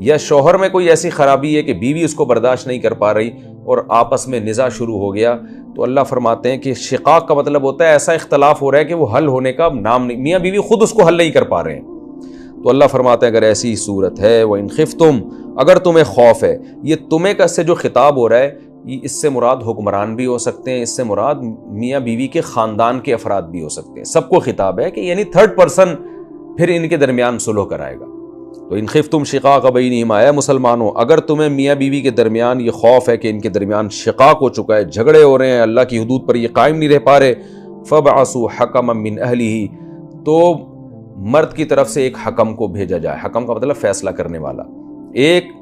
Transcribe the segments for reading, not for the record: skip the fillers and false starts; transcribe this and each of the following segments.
یا شوہر میں کوئی ایسی خرابی ہے کہ بیوی اس کو برداشت نہیں کر پا رہی اور آپس میں نزاع شروع ہو گیا، تو اللہ فرماتے ہیں کہ شقاق کا مطلب ہوتا ہے ایسا اختلاف ہو رہا ہے کہ وہ حل ہونے کا نام نہیں، میاں بیوی خود اس کو حل نہیں کر پا رہے ہیں۔ تو اللہ فرماتے ہیں اگر ایسی صورت ہے وَإِنْ خِفْتُمْ، اگر تمہیں خوف ہے، یہ تمہیں کا سے جو خطاب ہو رہا ہے اس سے مراد حکمران بھی ہو سکتے ہیں، اس سے مراد میاں بیوی کے خاندان کے افراد بھی ہو سکتے ہیں، سب کو خطاب ہے کہ یعنی تھرڈ پرسن پھر ان کے درمیان صلح کرائے گا۔ تو ان خفتم شقاق بینہما، اے مسلمانوں اگر تمہیں میاں بیوی کے درمیان یہ خوف ہے کہ ان کے درمیان شقاق ہو چکا ہے، جھگڑے ہو رہے ہیں، اللہ کی حدود پر یہ قائم نہیں رہ پا رہے، فبعثوا حکما من اہلہ، تو مرد کی طرف سے ایک حکم کو بھیجا جائے۔ حکم کا مطلب فیصلہ کرنے والا، ایک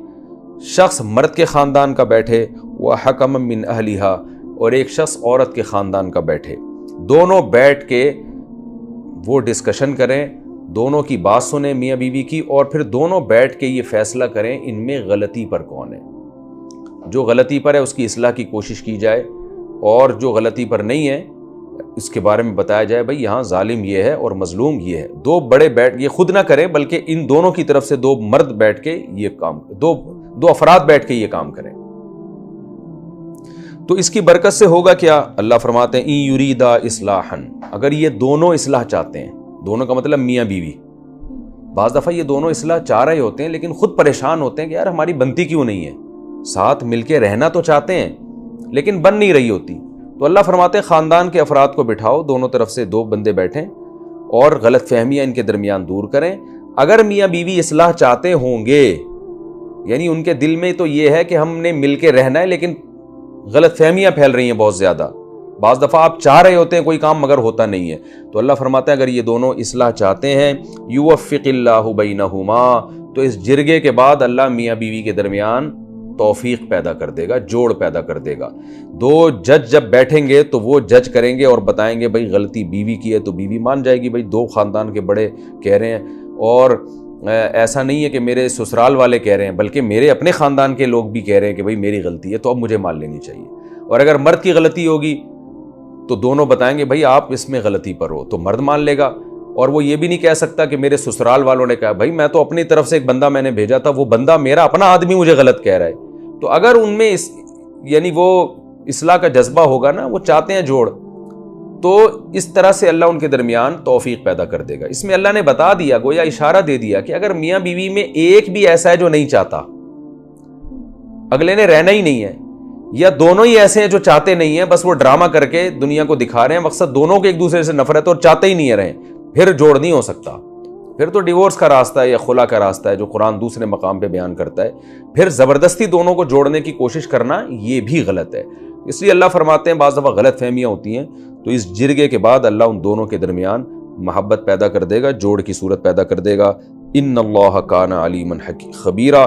شخص مرد کے خاندان کا بیٹھے، وحکما من اہلہا، اور ایک شخص عورت کے خاندان کا بیٹھے، دونوں بیٹھ کے وہ ڈسکشن کریں، دونوں کی بات سنیں میاں بیوی کی، اور پھر دونوں بیٹھ کے یہ فیصلہ کریں ان میں غلطی پر کون ہے، جو غلطی پر ہے اس کی اصلاح کی کوشش کی جائے، اور جو غلطی پر نہیں ہے اس کے بارے میں بتایا جائے بھئی یہاں ظالم یہ ہے اور مظلوم یہ ہے۔ دو بڑے بیٹھ یہ خود نہ کریں بلکہ ان دونوں کی طرف سے دو مرد بیٹھ کے یہ کام، دو افراد بیٹھ کے یہ کام کریں۔ تو اس کی برکت سے ہوگا کیا؟ اللہ فرماتے ہیں ان یریدا اصلاحا، اگر یہ دونوں اصلاح چاہتے ہیں، دونوں کا مطلب میاں بیوی، بعض دفعہ یہ دونوں اصلاح چاہ رہے ہوتے ہیں لیکن خود پریشان ہوتے ہیں کہ یار ہماری بنتی کیوں نہیں ہے، ساتھ مل کے رہنا تو چاہتے ہیں لیکن بن نہیں رہی ہوتی، تو اللہ فرماتے ہیں خاندان کے افراد کو بٹھاؤ، دونوں طرف سے دو بندے بیٹھیں اور غلط فہمیاں ان کے درمیان دور کریں۔ اگر میاں بیوی اصلاح چاہتے ہوں گے، یعنی ان کے دل میں تو یہ ہے کہ ہم نے مل کے رہنا ہے لیکن غلط فہمیاں پھیل رہی ہیں بہت زیادہ، بعض دفعہ آپ چاہ رہے ہوتے ہیں کوئی کام مگر ہوتا نہیں ہے، تو اللہ فرماتا ہے اگر یہ دونوں اصلاح چاہتے ہیں، یوفق اللہ بینہما، تو اس جرگے کے بعد اللہ میاں بیوی کے درمیان توفیق پیدا کر دے گا، جوڑ پیدا کر دے گا۔ دو جج جب بیٹھیں گے تو وہ جج کریں گے اور بتائیں گے بھائی غلطی بیوی کی ہے تو بیوی مان جائے گی، بھائی دو خاندان کے بڑے کہہ رہے ہیں، اور ایسا نہیں ہے کہ میرے سسرال والے کہہ رہے ہیں بلکہ میرے اپنے خاندان کے لوگ بھی کہہ رہے ہیں کہ بھائی میری غلطی ہے تو اب مجھے مان لینی چاہیے، اور اگر مرد کی غلطی ہوگی تو دونوں بتائیں گے بھائی آپ اس میں غلطی پر ہو، تو مرد مان لے گا، اور وہ یہ بھی نہیں کہہ سکتا کہ میرے سسرال والوں نے کہا، بھائی میں تو اپنی طرف سے ایک بندہ میں نے بھیجا تھا، وہ بندہ میرا اپنا آدمی مجھے غلط کہہ رہا ہے۔ تو اگر ان میں یعنی وہ اصلاح کا جذبہ ہوگا نا، وہ چاہتے ہیں جوڑ، تو اس طرح سے اللہ ان کے درمیان توفیق پیدا کر دے گا۔ اس میں اللہ نے بتا دیا، گویا اشارہ دے دیا کہ اگر میاں بیوی میں ایک بھی ایسا ہے جو نہیں چاہتا، اگلے نے رہنا ہی نہیں ہے، یا دونوں ہی ایسے ہیں جو چاہتے نہیں ہیں، بس وہ ڈرامہ کر کے دنیا کو دکھا رہے ہیں، مقصد دونوں کے ایک دوسرے سے نفرت اور چاہتے ہی نہیں ہے رہیں، پھر جوڑ نہیں ہو سکتا، پھر تو ڈیورس کا راستہ ہے یا خلا کا راستہ ہے جو قرآن دوسرے مقام پہ بیان کرتا ہے، پھر زبردستی دونوں کو جوڑنے کی کوشش کرنا یہ بھی غلط ہے۔ اس لیے اللہ فرماتے ہیں بعض دفعہ غلط فہمیاں ہوتی ہیں، تو اس جرگے کے بعد اللہ ان دونوں کے درمیان محبت پیدا کر دے گا، جوڑ کی صورت پیدا کر دے گا۔ ان اللہ کان علیما خبیرا،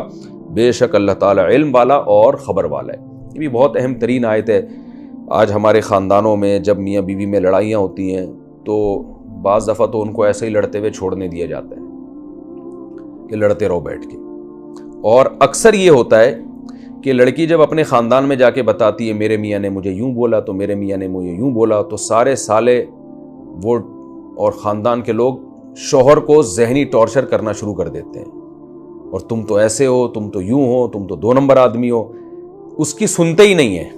بے شک اللہ تعالیٰ علم والا اور خبر والا ہے۔ یہ بھی بہت اہم ترین آیت ہے۔ آج ہمارے خاندانوں میں جب میاں بیوی میں لڑائیاں ہوتی ہیں تو بعض دفعہ تو ان کو ایسے ہی لڑتے ہوئے چھوڑنے دیا جاتا ہے کہ لڑتے رہو بیٹھ کے، اور اکثر یہ ہوتا ہے کہ لڑکی جب اپنے خاندان میں جا کے بتاتی ہے میرے میاں نے مجھے یوں بولا تو میرے میاں نے مجھے یوں بولا، تو سارے سالے وہ اور خاندان کے لوگ شوہر کو ذہنی ٹارچر کرنا شروع کر دیتے ہیں، اور تم تو ایسے ہو، تم تو یوں ہو، تم تو دو نمبر آدمی ہو، اس کی سنتے ہی نہیں ہیں۔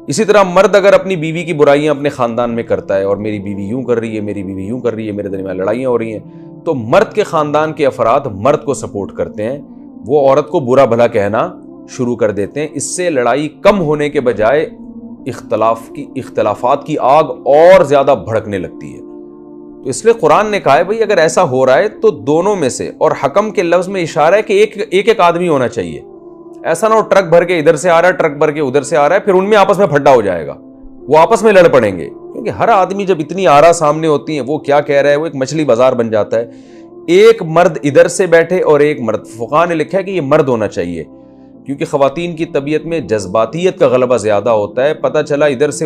اسی طرح مرد اگر اپنی بیوی کی برائیاں اپنے خاندان میں کرتا ہے، اور میری بیوی یوں کر رہی ہے، میری بیوی یوں کر رہی ہے، میرے درمیان لڑائیاں ہو رہی ہیں، تو مرد کے خاندان کے افراد مرد کو سپورٹ کرتے ہیں، وہ عورت کو برا بھلا کہنا شروع کر دیتے ہیں۔ اس سے لڑائی کم ہونے کے بجائے اختلافات کی آگ اور زیادہ بھڑکنے لگتی ہے۔ تو اس لیے قرآن نے کہا ہے بھئی اگر ایسا ہو رہا ہے تو دونوں میں سے، اور حکم کے لفظ میں اشارہ ہے کہ ایک آدمی ہونا چاہیے، ایسا نہ ہو ٹرک بھر کے ادھر سے آ رہا ہے، ٹرک بھر کے ادھر سے آ رہا ہے، پھر ان میں آپس میں پھڈا ہو جائے گا، وہ آپس میں لڑ پڑیں گے، کیونکہ ہر آدمی جب اتنی آرا سامنے ہوتی ہیں، وہ کیا کہہ رہا ہے، وہ ایک مچھلی بازار بن جاتا ہے۔ ایک مرد ادھر سے بیٹھے اور ایک مرد، فقہاء نے لکھا ہے کہ یہ مرد ہونا چاہیے، کیونکہ خواتین کی طبیعت میں جذباتیت کا غلبہ زیادہ ہوتا ہے۔ پتہ چلا ادھر سے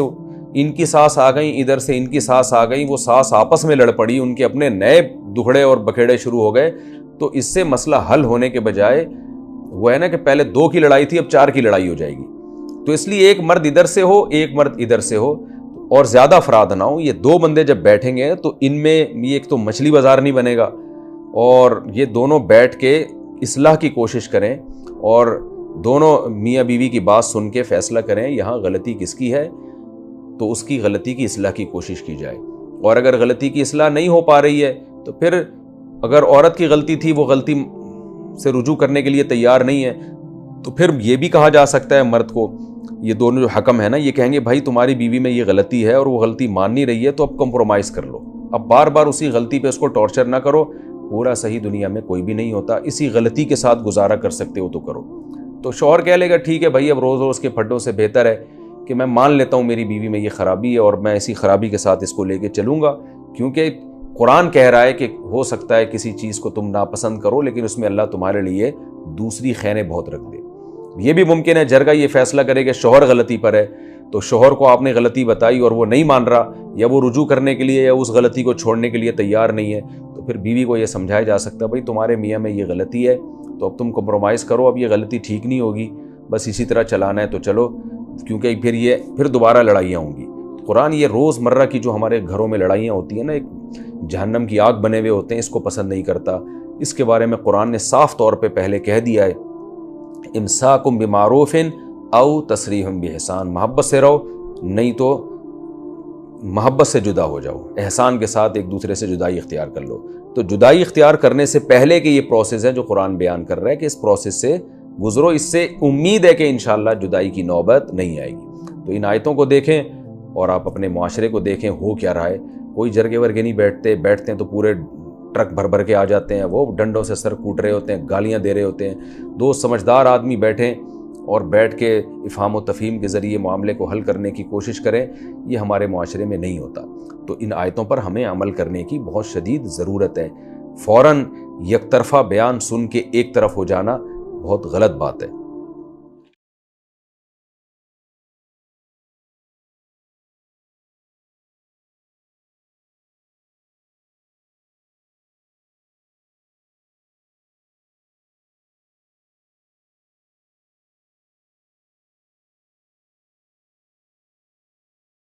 ان کی ساس آ گئیں، ادھر سے ان کی ساس آ گئیں، وہ ساس آپس میں لڑ پڑی، ان کے اپنے نئے دکھڑے اور بکھیڑے شروع ہو گئے، تو اس سے مسئلہ حل ہونے کے بجائے وہ ہے نا کہ پہلے 2 کی لڑائی تھی اب 4 کی لڑائی ہو جائے گی۔ تو اس لیے ایک مرد ادھر سے ہو، ایک مرد ادھر سے ہو، اور زیادہ افراد نہ ہو۔ یہ 2 بندے جب بیٹھیں گے تو ان میں یہ ایک تو مچھلی بازار نہیں بنے گا، اور یہ دونوں بیٹھ کے اصلاح کی کوشش کریں اور دونوں میاں بیوی کی بات سن کے فیصلہ کریں یہاں غلطی کس کی ہے، تو اس کی غلطی کی اصلاح کی کوشش کی جائے۔ اور اگر غلطی کی اصلاح نہیں ہو پا رہی ہے تو پھر اگر عورت کی غلطی تھی، وہ غلطی سے رجوع کرنے کے لیے تیار نہیں ہے، تو پھر یہ بھی کہا جا سکتا ہے مرد کو، یہ دونوں جو حکم ہے نا، یہ کہیں گے بھائی تمہاری بیوی میں یہ غلطی ہے اور وہ غلطی مان نہیں رہی ہے، تو اب کمپرومائز کر لو، اب بار بار اسی غلطی پہ اس کو ٹارچر نہ کرو، پورا صحیح دنیا میں کوئی بھی نہیں ہوتا، اسی غلطی کے ساتھ گزارا کر سکتے ہو تو کرو۔ تو شوہر کہہ لے گا ٹھیک ہے بھائی، اب روز روز کے پھڈوں سے بہتر ہے کہ میں مان لیتا ہوں میری بیوی میں یہ خرابی ہے اور میں اسی خرابی کے ساتھ اس کو لے کے چلوں گا، کیونکہ قرآن کہہ رہا ہے کہ ہو سکتا ہے کسی چیز کو تم ناپسند کرو لیکن اس میں اللہ تمہارے لیے دوسری خیریں بہت رکھ دے۔ یہ بھی ممکن ہے جرگہ یہ فیصلہ کرے کہ شوہر غلطی پر ہے، تو شوہر کو آپ نے غلطی بتائی اور وہ نہیں مان رہا، یا وہ رجوع کرنے کے لیے یا اس غلطی کو چھوڑنے کے لیے تیار نہیں ہے، تو پھر بیوی کو یہ سمجھایا جا سکتا ہے بھائی تمہارے میاں میں یہ غلطی ہے تو اب تم کمپرومائز کرو، اب یہ غلطی ٹھیک نہیں ہوگی، بس اسی طرح چلانا ہے تو چلو، کیونکہ پھر دوبارہ لڑائیاں ہوں گی۔ قرآن یہ روز مرہ کی جو ہمارے گھروں میں لڑائیاں ہوتی ہیں نا، ایک جہنم کی آگ بنے ہوئے ہوتے ہیں، اس کو پسند نہیں کرتا۔ اس کے بارے میں قرآن نے صاف طور پہ پہلے کہہ دیا ہے، امساکم بمعروف او تسریح باحسان، محبت سے رہو نہیں تو محبت سے جدا ہو جاؤ، احسان کے ساتھ ایک دوسرے سے جدائی اختیار کر لو۔ تو جدائی اختیار کرنے سے پہلے کہ یہ پروسیس ہے جو قرآن بیان کر رہا ہے کہ اس پروسیس سے گزرو، اس سے امید ہے کہ انشاءاللہ جدائی کی نوبت نہیں آئے گی۔ تو ان آیتوں کو دیکھیں اور آپ اپنے معاشرے کو دیکھیں ہو کیا رہا ہے۔ کوئی جرگے ورگے نہیں بیٹھتے ہیں تو پورے ٹرک بھر بھر کے آ جاتے ہیں، وہ ڈنڈوں سے سر کوٹ رہے ہوتے ہیں، گالیاں دے رہے ہوتے ہیں۔ دو سمجھدار آدمی بیٹھیں اور بیٹھ کے افہام و تفہیم کے ذریعے معاملے کو حل کرنے کی کوشش کریں، یہ ہمارے معاشرے میں نہیں ہوتا۔ تو ان آیتوں پر ہمیں عمل کرنے کی بہت شدید ضرورت ہے۔ فوراً یک طرفہ بیان سن کے ایک طرف ہو جانا بہت غلط بات ہے۔